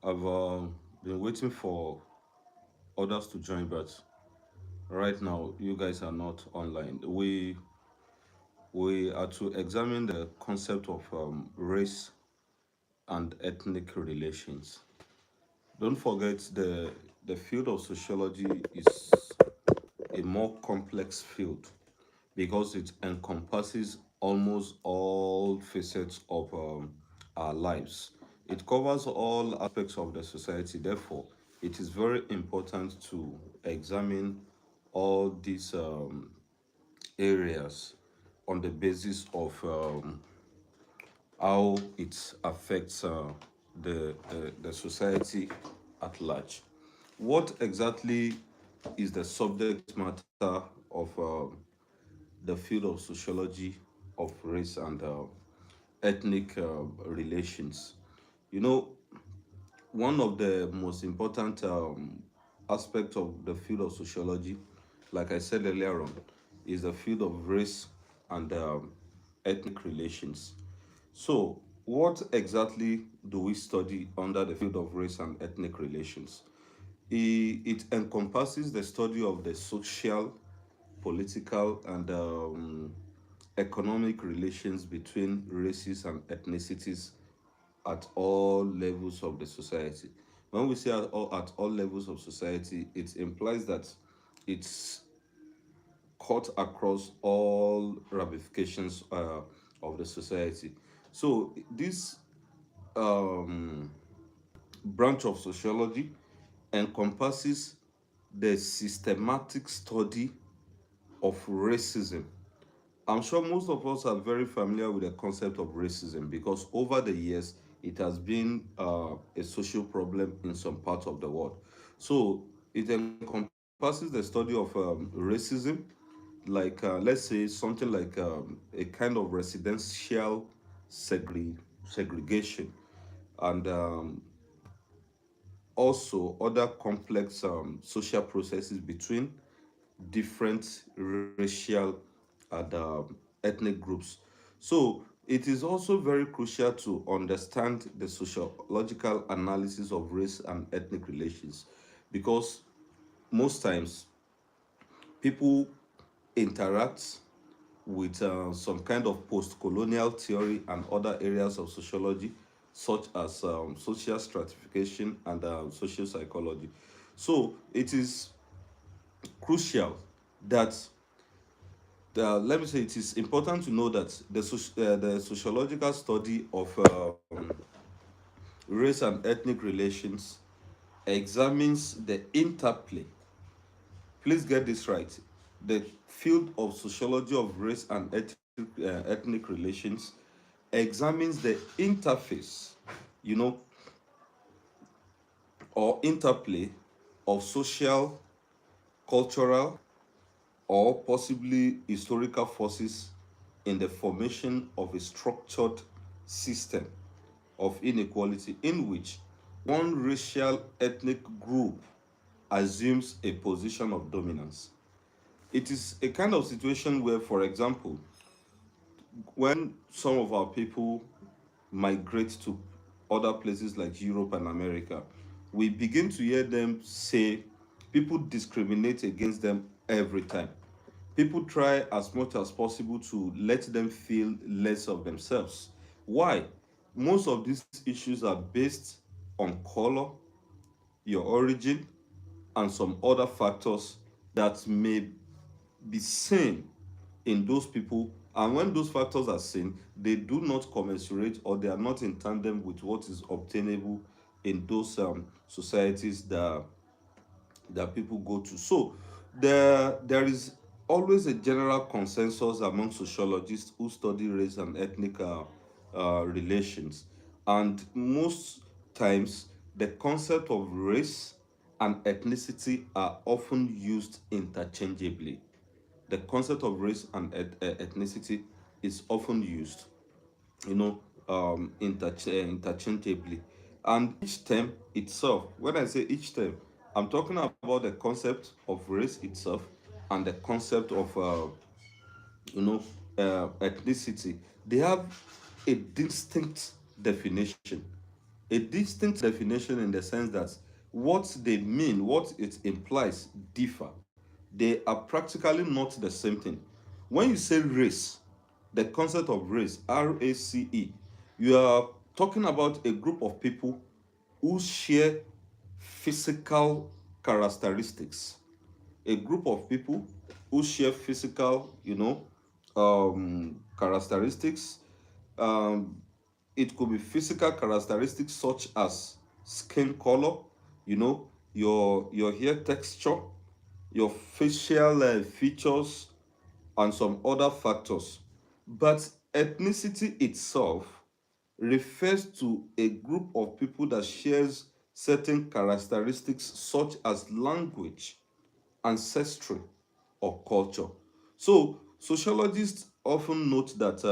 I've been waiting for others to join, but right now you guys are not online. We are to examine the concept of race and ethnic relations. Don't forget the field of sociology is a more complex field because it encompasses almost all facets of our lives. It covers all aspects of the society. Therefore, it is very important to examine all these areas on the basis of how it affects the society at large. What exactly is the subject matter of the field of sociology of race and ethnic relations? You know, one of the most important aspects of the field of sociology, like I said earlier on, is the field of race and ethnic relations. So, what exactly do we study under the field of race and ethnic relations? It encompasses the study of the social, political, and economic relations between races and ethnicities at all levels of the society. When we say at all levels of society, it implies that it's cut across all ramifications of the society. So this um, branch of sociology encompasses the systematic study of racism. I'm sure most of us are very familiar with the concept of racism because over the years it has been a social problem in some parts of the world. So it encompasses the study of racism, like let's say something like a kind of residential segregation, and also other complex social processes between different racial and ethnic groups. So it is also very crucial to understand the sociological analysis of race and ethnic relations because most times people interact with some kind of post-colonial theory and other areas of sociology such as social stratification and social psychology. So it is crucial that let me say it is important to know that the sociological study of race and ethnic relations examines the interplay. Please get this right. The field of sociology of race and ethnic relations examines the interface, you know, or interplay of social, cultural, or possibly historical forces in the formation of a structured system of inequality in which one racial ethnic group assumes a position of dominance. It is a kind of situation where, for example, when some of our people migrate to other places like Europe and America, we begin to hear them say people discriminate against them every time. People try as much as possible to let them feel less of themselves. Why? Most of these issues are based on color, your origin, and some other factors that may be seen in those people. And when those factors are seen, they do not commensurate or they are not in tandem with what is obtainable in those societies that people go to. So there is always a general consensus among sociologists who study race and ethnic relations, and most times the concept of race and ethnicity are often used interchangeably. The concept of race and ethnicity is often used, you know, interchangeably. And each term itself, when I say each term, I'm talking about the concept of race itself and the concept of, you know, ethnicity. They have a distinct definition. A distinct definition in the sense that what they mean, what it implies, differ. They are practically not the same thing. When you say race, the concept of race, RACE, you are talking about a group of people who share physical characteristics, a group of people who share physical, characteristics. Um, it could be physical characteristics such as skin color, your hair texture, your facial features, and some other factors. But ethnicity itself refers to a group of people that shares certain characteristics such as language, ancestry, or culture. So, sociologists often note that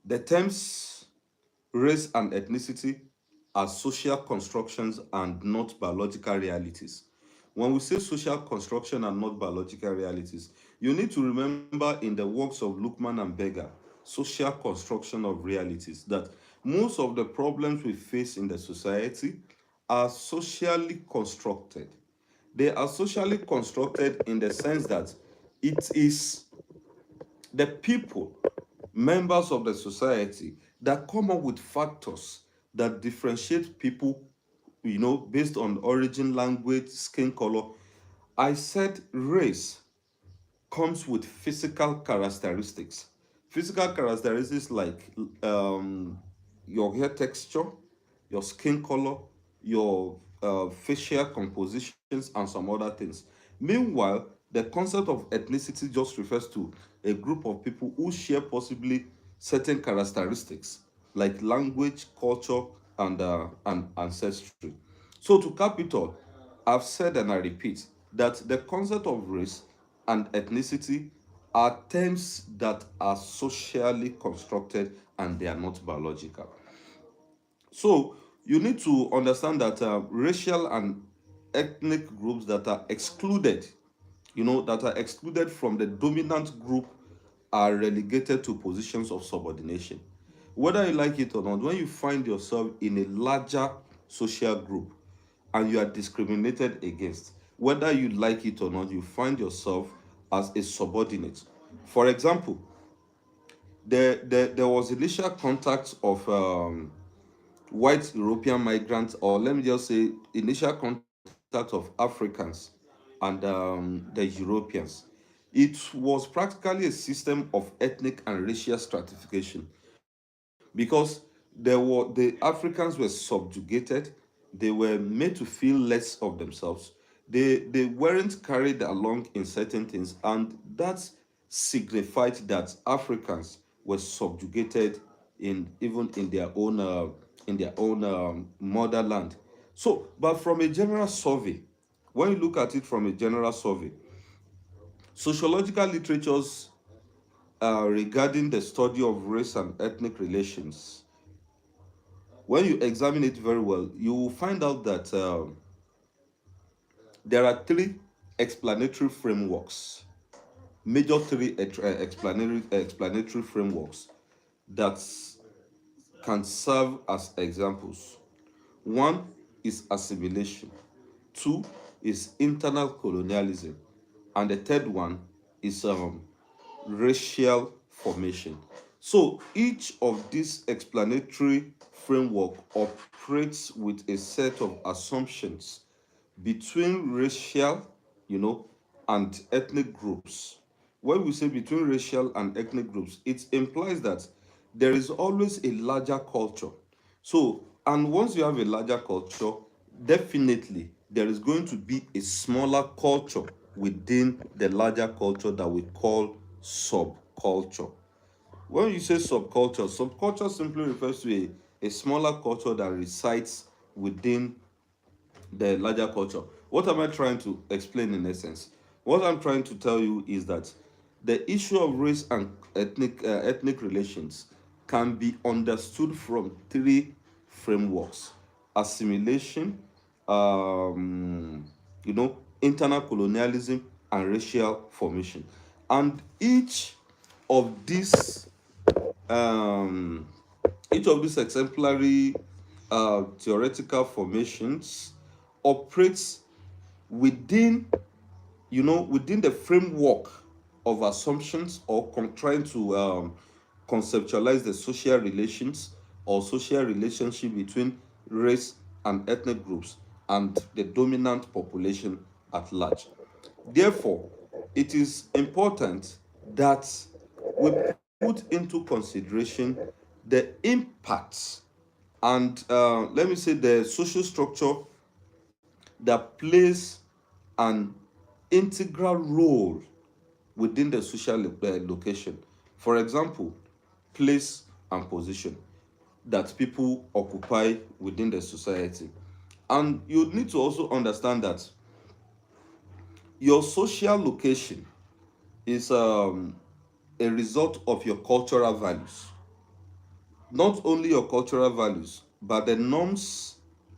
the terms race and ethnicity are social constructions and not biological realities. When we say social construction and not biological realities, you need to remember in the works of Luckman and Berger, social construction of realities, that most of the problems we face in the society are socially constructed. They are socially constructed in the sense that it is the people, members of the society, that come up with factors that differentiate people, based on origin, language, skin color. I said race comes with physical characteristics. Physical characteristics like your hair texture, your skin color, your facial compositions, and some other things. Meanwhile, the concept of ethnicity just refers to a group of people who share possibly certain characteristics like language, culture, and ancestry. So, to cap it all, I've said and I repeat that the concept of race and ethnicity are terms that are socially constructed and they are not biological. So you need to understand that racial and ethnic groups that are excluded, that are excluded from the dominant group are relegated to positions of subordination. Whether you like it or not, when you find yourself in a larger social group and you are discriminated against, whether you like it or not, you find yourself as a subordinate. For example, there was initial contact of white European migrants, or let me just say, initial contact of Africans and the Europeans. It was practically a system of ethnic and racial stratification because the Africans were subjugated, they were made to feel less of themselves. They weren't carried along in certain things, and that signified that Africans were subjugated in even in their own motherland. So, but from a general survey, when you look at it from a general survey, sociological literatures regarding the study of race and ethnic relations, when you examine it very well, you will find out that there are three explanatory frameworks, major three explanatory frameworks that can serve as examples. One is assimilation, two is internal colonialism, and the third one is racial formation. So each of these explanatory framework operates with a set of assumptions between racial, and ethnic groups. When we say between racial and ethnic groups, it implies that there is always a larger culture. So, and once you have a larger culture, definitely there is going to be a smaller culture within the larger culture that we call subculture. When you say subculture, subculture simply refers to a smaller culture that resides within the larger culture. What am I trying to explain in essence? What I'm trying to tell you is that the issue of race and ethnic relations can be understood from three frameworks: assimilation, internal colonialism, and racial formation. And of these um, each of these exemplary theoretical formations operates within, within the framework of assumptions, or trying to conceptualize the social relations or social relationship between race and ethnic groups and the dominant population at large. Therefore, it is important that we put into consideration the impacts and, let me say, the social structure that plays an integral role within the social location. For example, place and position that people occupy within the society. And you need to also understand that your social location is a result of your cultural values. Not only your cultural values, but the norms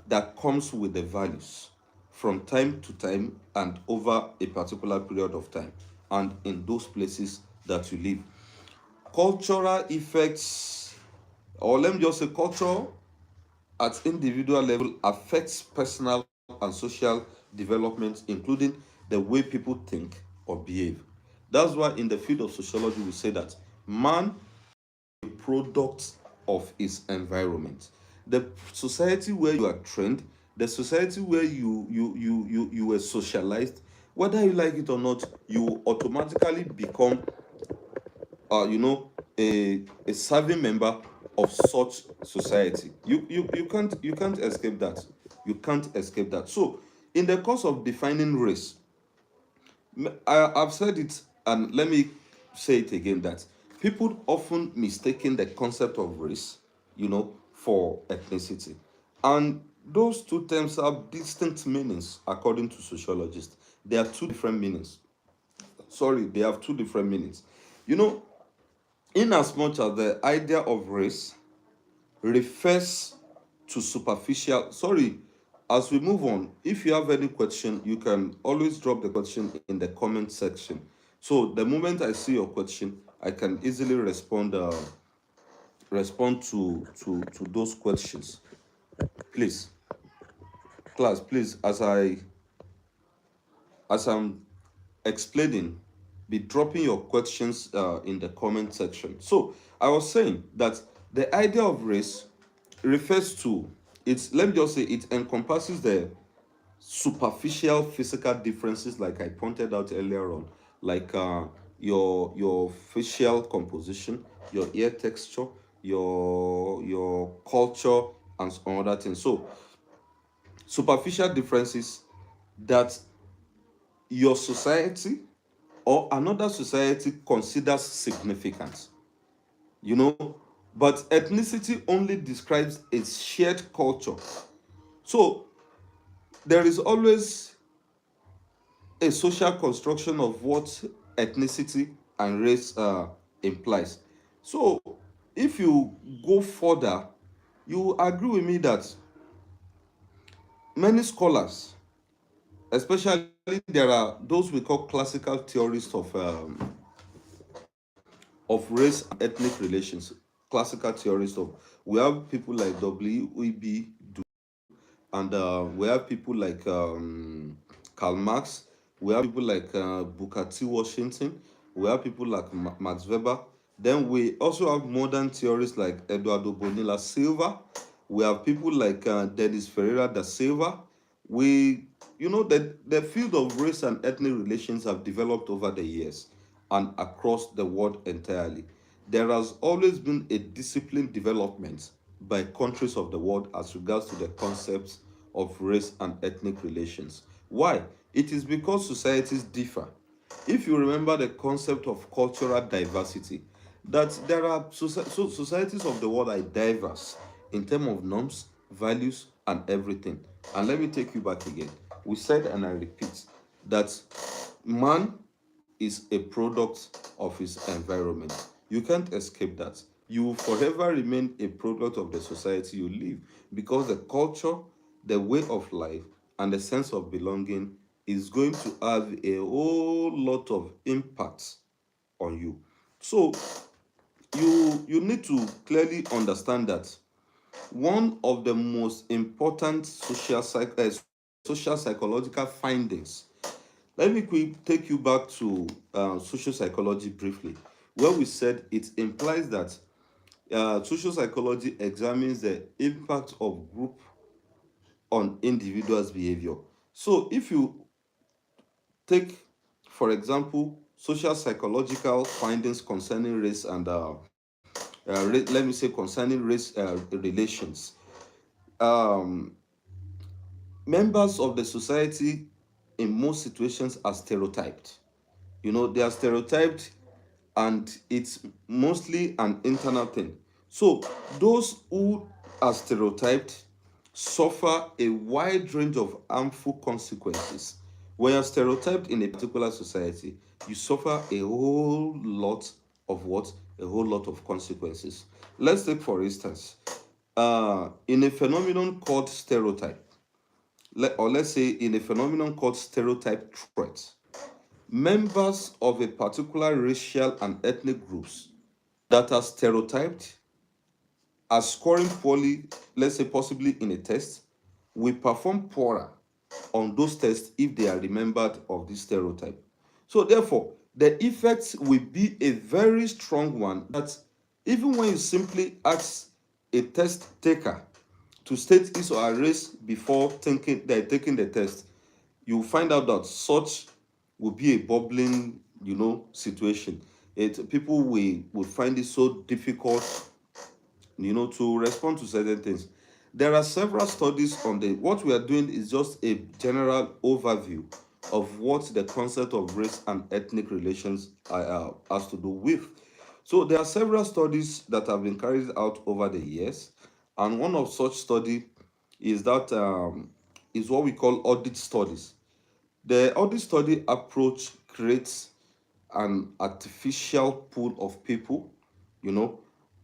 that comes with the values from time to time and over a particular period of time and in those places that you live. Cultural effects, or let me just say culture at individual level, affects personal and social development, including the way people think or behave. That's why in the field of sociology we say that man product of his environment. The society where you are trained, the society where you were socialized, whether you like it or not, you automatically become, a serving member of such society. You can't escape that. You can't escape that. So, in the course of defining race, I've said it, and let me say it again, that people often mistaken the concept of race, for ethnicity. And those two terms have distinct meanings according to sociologists. They are two different meanings. Sorry, they have two different meanings. You know, in as much as the idea of race refers to superficial, sorry, as we move on, if you have any question, you can always drop the question in the comment section. So the moment I see your question, I can easily respond to those questions. Please, class, please, as I'm explaining, be dropping your questions in the comment section. So I was saying that the idea of race refers to, it's, let me just say, it encompasses the superficial physical differences, like I pointed out earlier on, like your facial composition, your ear texture, your culture, and some other things. So superficial differences that your society or another society considers significant, but ethnicity only describes a shared culture. So there is always a social construction of what ethnicity and race implies. So if you go further, you agree with me that many scholars, especially there are those we call classical theorists of race and ethnic relations, classical theorists of, we have people like W.E.B. And we have people like Karl Marx, we have people like Booker T. Washington, we have people like Max Weber. Then we also have modern theorists like Eduardo Bonilla Silva. We have people like Denis Ferreira da Silva. We, the field of race and ethnic relations have developed over the years and across the world entirely. There has always been a disciplined development by countries of the world as regards to the concepts of race and ethnic relations. Why? It is because societies differ. If you remember the concept of cultural diversity, that there are societies of the world are diverse in terms of norms, values, and everything. And let me take you back again. We said, and I repeat, that man is a product of his environment. You can't escape that. You will forever remain a product of the society you live, because the culture, the way of life, and the sense of belonging is going to have a whole lot of impact on you. So you need to clearly understand that one of the most important social psychological findings. Let me take you back to social psychology briefly, where we said it implies that social psychology examines the impact of group on individuals' behavior. So, if you take, for example, social psychological findings concerning race and let me say concerning race relations, um, members of the society in most situations are stereotyped. They are stereotyped, and it's mostly an internal thing. So those who are stereotyped suffer a wide range of harmful consequences. When you're stereotyped in a particular society, you suffer a whole lot of what? A whole lot of consequences. Let's take, for instance, in a phenomenon called stereotype, or let's say in a phenomenon called stereotype threat, members of a particular racial and ethnic groups that are stereotyped as scoring poorly, let's say possibly in a test, will perform poorer on those tests if they are remembered of this stereotype. So therefore, the effects will be a very strong one, that even when you simply ask a test taker to state his or her race before taking the test, you find out that such will be a bubbling, situation. People will find it so difficult, to respond to certain things. There are several studies on the what we are doing is just a general overview of what the concept of race and ethnic relations has to do with. So there are several studies that have been carried out over the years, and one of such study is that is what we call audit studies. The audit study approach creates an artificial pool of people, you know,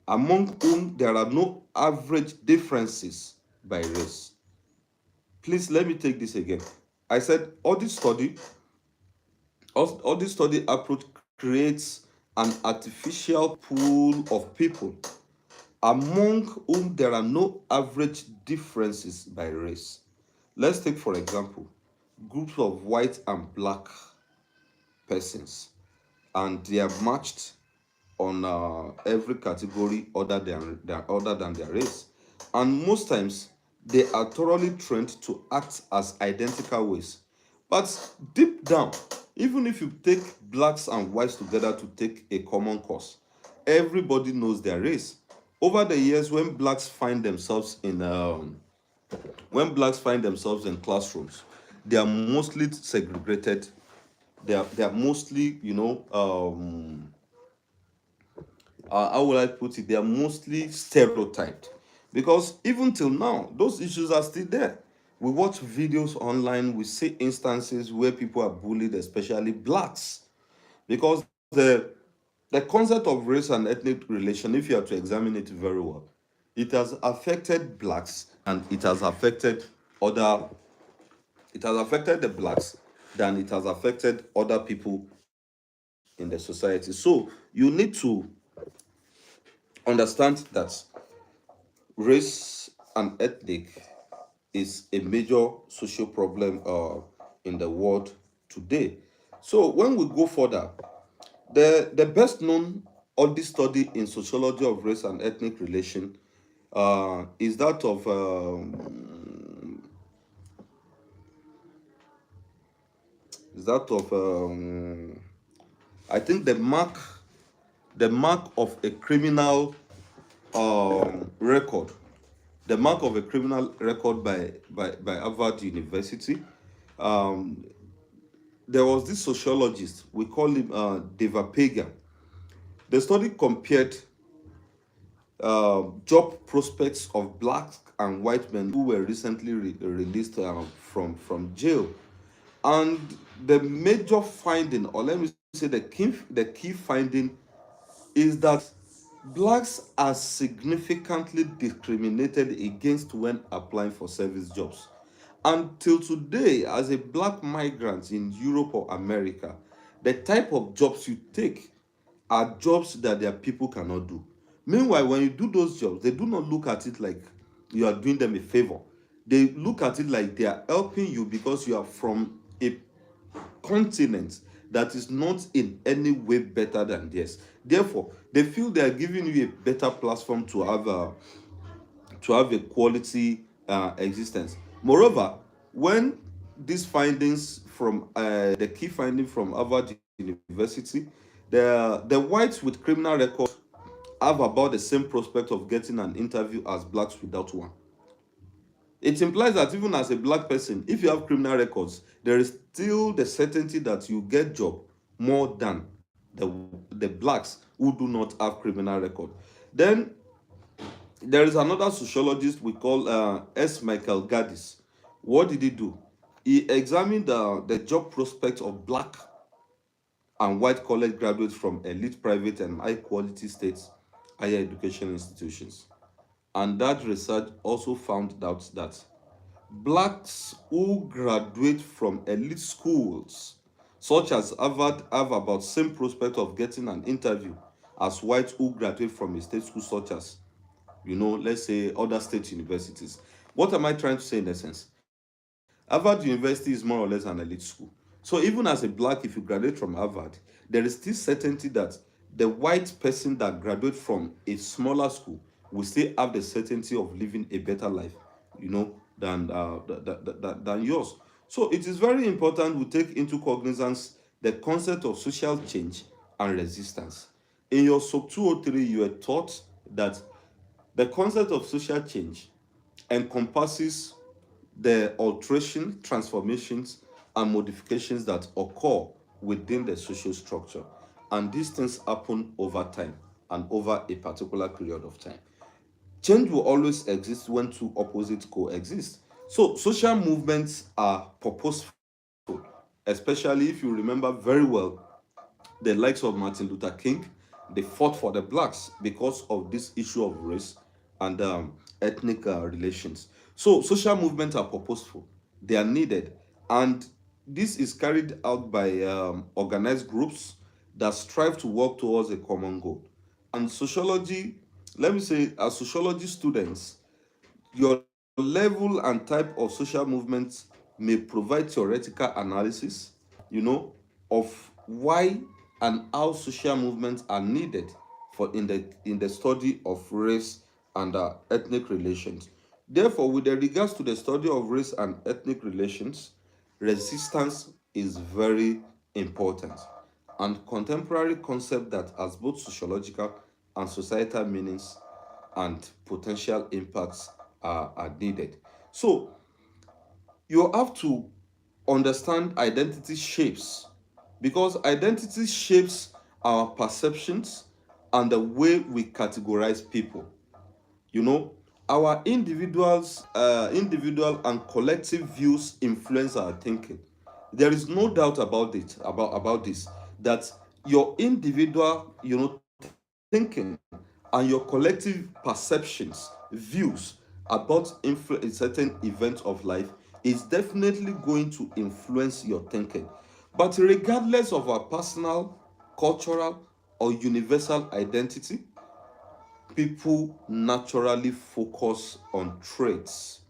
among whom there are no average differences by race. Please let me take this again. I said audit study approach creates an artificial pool of people among whom there are no average differences by race. Let's take, for example, groups of white and black persons, and they are matched on every category other than their race, and most times they are thoroughly trained to act as identical ways. But deep down, even if you take blacks and whites together to take a common course, everybody knows their race. Over the years, when blacks find themselves in classrooms, they are mostly segregated. They are mostly, how will I put it? They are mostly stereotyped, because even till now, those issues are still there. We watch videos online, we see instances where people are bullied, especially blacks, because the concept of race and ethnic relation, if you are to examine it very well, it has affected blacks, and other it has affected the blacks than it has affected other people in the society. So you need to understand that race and ethnic is a major social problem in the world today. So when we go further, the best known audit study in sociology of race and ethnic relation is that of I think the mark of a criminal record, the mark of a criminal record by Harvard University. Um, there was this sociologist, we call him Deva Pagan. The study compared job prospects of black and white men who were recently released from jail. And the major finding, or let me say the key finding, is that blacks are significantly discriminated against when applying for service jobs. Until today, as a black migrant in Europe or America, the type of jobs you take are jobs that their people cannot do. Meanwhile, when you do those jobs, they do not look at it like you are doing them a favor. They look at it like they are helping you because you are from a continent that is not in any way better than theirs. Therefore, they feel they are giving you a better platform to have a quality existence. Moreover, when these findings from the key finding from Harvard University, the whites with criminal records have about the same prospect of getting an interview as blacks without one. It implies that even as a black person, if you have criminal records, there is still the certainty that you get job more than the blacks who do not have criminal record. Then there is another sociologist we call S. Michael Gaddis. What did he do? He examined the job prospects of black and white college graduates from elite private and high quality states higher education institutions. And that research also found out that blacks who graduate from elite schools, such as Harvard, have about same prospect of getting an interview as whites who graduate from a state school such as, let's say other state universities. What am I trying to say in essence? Harvard University is more or less an elite school. So even as a black, if you graduate from Harvard, there is still certainty that the white person that graduates from a smaller school will still have the certainty of living a better life, than yours. So it is very important we take into cognizance the concept of social change and resistance. In your sub 203, you were taught that the concept of social change encompasses the alteration, transformations, and modifications that occur within the social structure. And these things happen over time and over a particular period of time. Change will always exist when two opposites coexist. So, social movements are purposeful, especially if you remember very well the likes of Martin Luther King. They fought for the blacks because of this issue of race and ethnic relations. So social movements are purposeful, they are needed, and this is carried out by organized groups that strive to work towards a common goal. And sociology, let me say, as sociology students, your level and type of social movements may provide theoretical analysis, you know, of why and how social movements are needed for in the study of race and ethnic relations. Therefore, with regards to the study of race and ethnic relations, resistance is very important and contemporary concept that has both sociological and societal meanings and potential impacts are needed. So you have to understand identity shapes because identity shapes our perceptions and the way we categorize people. You know, our individual and collective views influence our thinking. There is no doubt about this, that your individual, thinking and your collective perceptions, views about certain events of life is definitely going to influence your thinking. But regardless of our personal, cultural, or universal identity, people naturally focus on traits,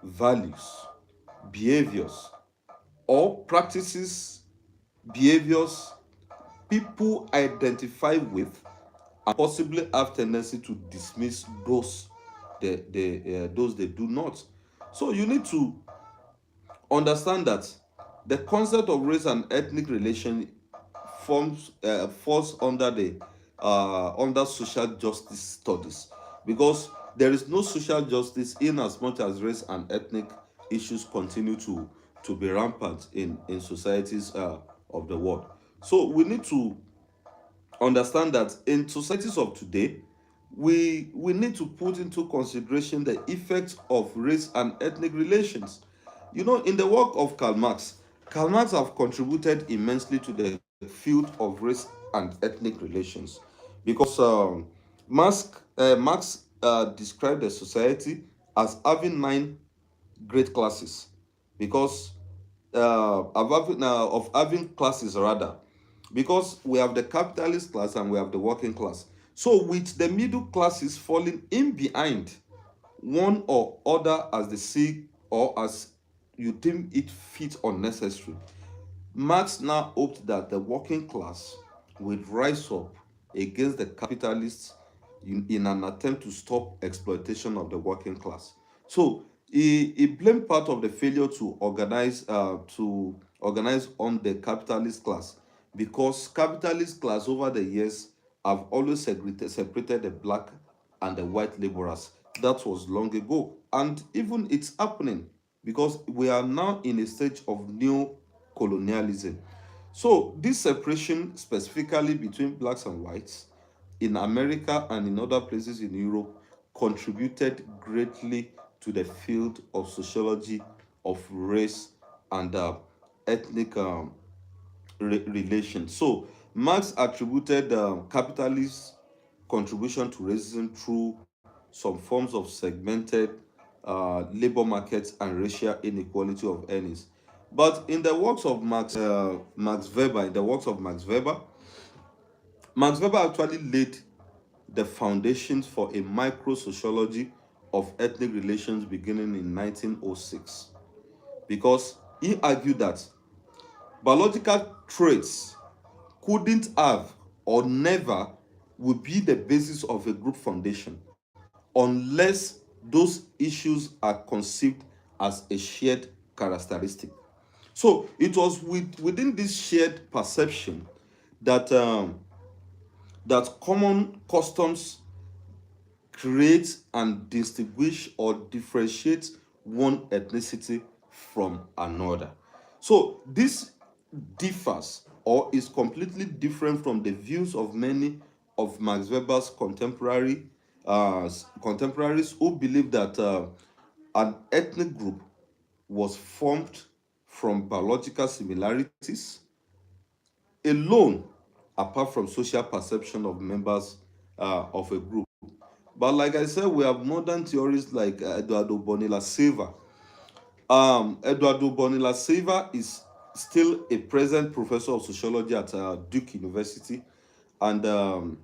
values, behaviors, or practices, behaviors people identify with and possibly have tendency to dismiss those they do not. So you need to understand that the concept of race and ethnic relation falls under the under social justice studies because there is no social justice in as much as race and ethnic issues continue to be rampant in societies of the world. So we need to understand that in societies of today, we need to put into consideration the effects of race and ethnic relations. In the work of Karl Marx have contributed immensely to the field of race and ethnic relations because Marx described the society as having nine great classes because of having classes rather, because we have the capitalist class and we have the working class. So with the middle classes falling in behind, one or other as they see or as you deem it fit or necessary. Marx now hoped that the working class would rise up against the capitalists in an attempt to stop exploitation of the working class. So he blamed part of the failure to organize on the capitalist class, because capitalist class over the years have always separated the black and the white laborers. That was long ago, and even it's happening because we are now in a stage of new colonialism. So this separation, specifically between blacks and whites in America and in other places in Europe, contributed greatly to the field of sociology of race and ethnic relations. So Marx attributed capitalist contribution to racism through some forms of segmented labor markets and racial inequality of earnings. But in the works of Max Weber, Max Weber actually laid the foundations for a micro sociology of ethnic relations beginning in 1906, because he argued that biological traits couldn't have or never will be the basis of a group foundation unless those issues are conceived as a shared characteristic. So it was within this shared perception that that common customs create and distinguish or differentiate one ethnicity from another. So this differs or is completely different from the views of many of Max Weber's contemporaries who believe that an ethnic group was formed from biological similarities alone, apart from social perception of members of a group. But like I said, we have modern theories like Eduardo Bonilla Silva. Eduardo Bonilla Silva is still a present professor of sociology at Duke University, and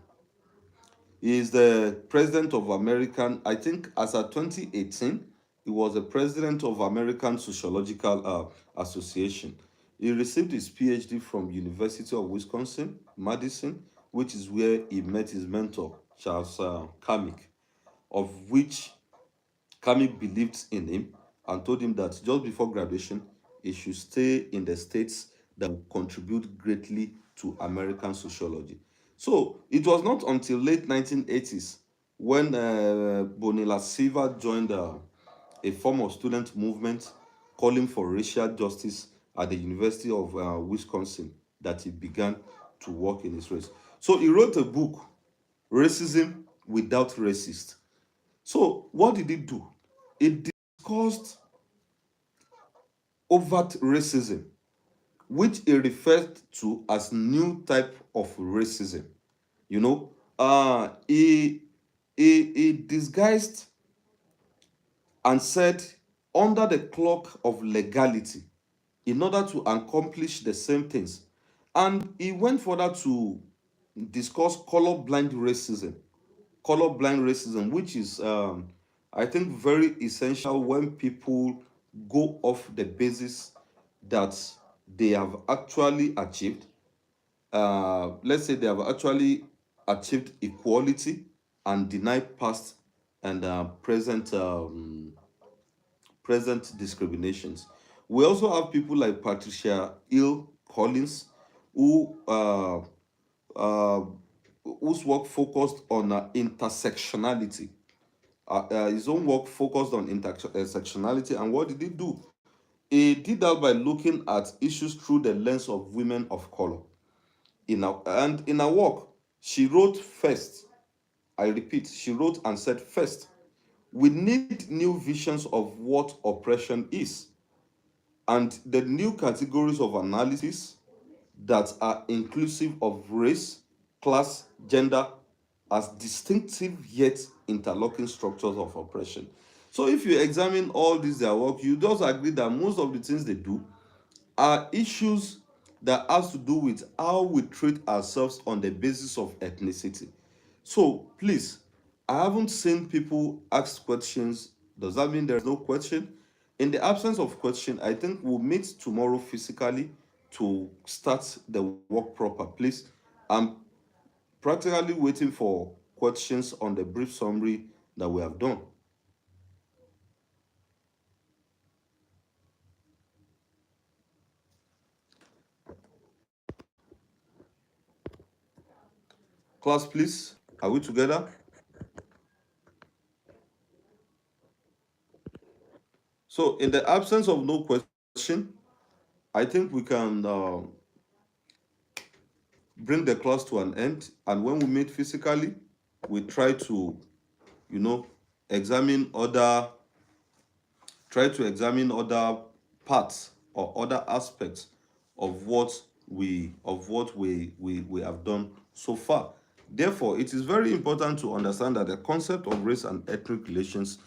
he is the president of American, I think as of 2018, he was the president of American Sociological Association. He received his PhD from University of Wisconsin, Madison, which is where he met his mentor, Charles Carmick, of which Carmick believed in him and told him that just before graduation, he should stay in the states that will contribute greatly to American sociology. So it was not until late 1980s when Bonilla Silva joined a form of student movement calling for racial justice at the University of Wisconsin that he began to work in his race. So he wrote a book, Racism Without Racists. So what did he do? He discussed overt racism, which he referred to as new type of racism. You know, he disguised and said under the cloak of legality in order to accomplish the same things. And he went further to discuss colorblind racism, which is, I think, very essential when people go off the basis that they have actually achieved. Let's say they have actually achieved equality and deny past and present discriminations. We also have people like Patricia Hill Collins, who uh, whose work focused on intersectionality. His own work focused on intersectionality, and what did he do? He did that by looking at issues through the lens of women of color. In her work, she wrote first. I repeat, she wrote and said first, we need new visions of what oppression is, and the new categories of analysis that are inclusive of race, class, gender as distinctive yet interlocking structures of oppression. So if you examine all these their work, you just agree that most of the things they do are issues that has to do with how we treat ourselves on the basis of ethnicity. So please, I haven't seen people ask questions. Does that mean there's no question? In the absence of question, I think we'll meet tomorrow physically to start the work proper. Please, I'm practically waiting for questions on the brief summary that we have done. Class, please, are we together? So, in the absence of no question, I think we can bring the class to an end. And when we meet physically, we try to, you know, examine other, try to examine other parts or other aspects of what we have done so far. Therefore, it is very important to understand that the concept of race and ethnic relations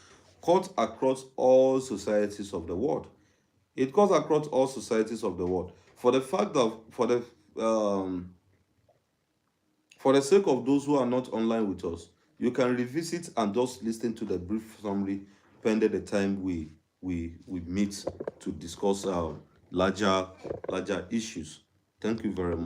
cuts across all societies of the world. It cuts across all societies of the world. For the sake of those who are not online with us, you can revisit and just listen to the brief summary pending the time we meet to discuss larger issues. Thank you very much.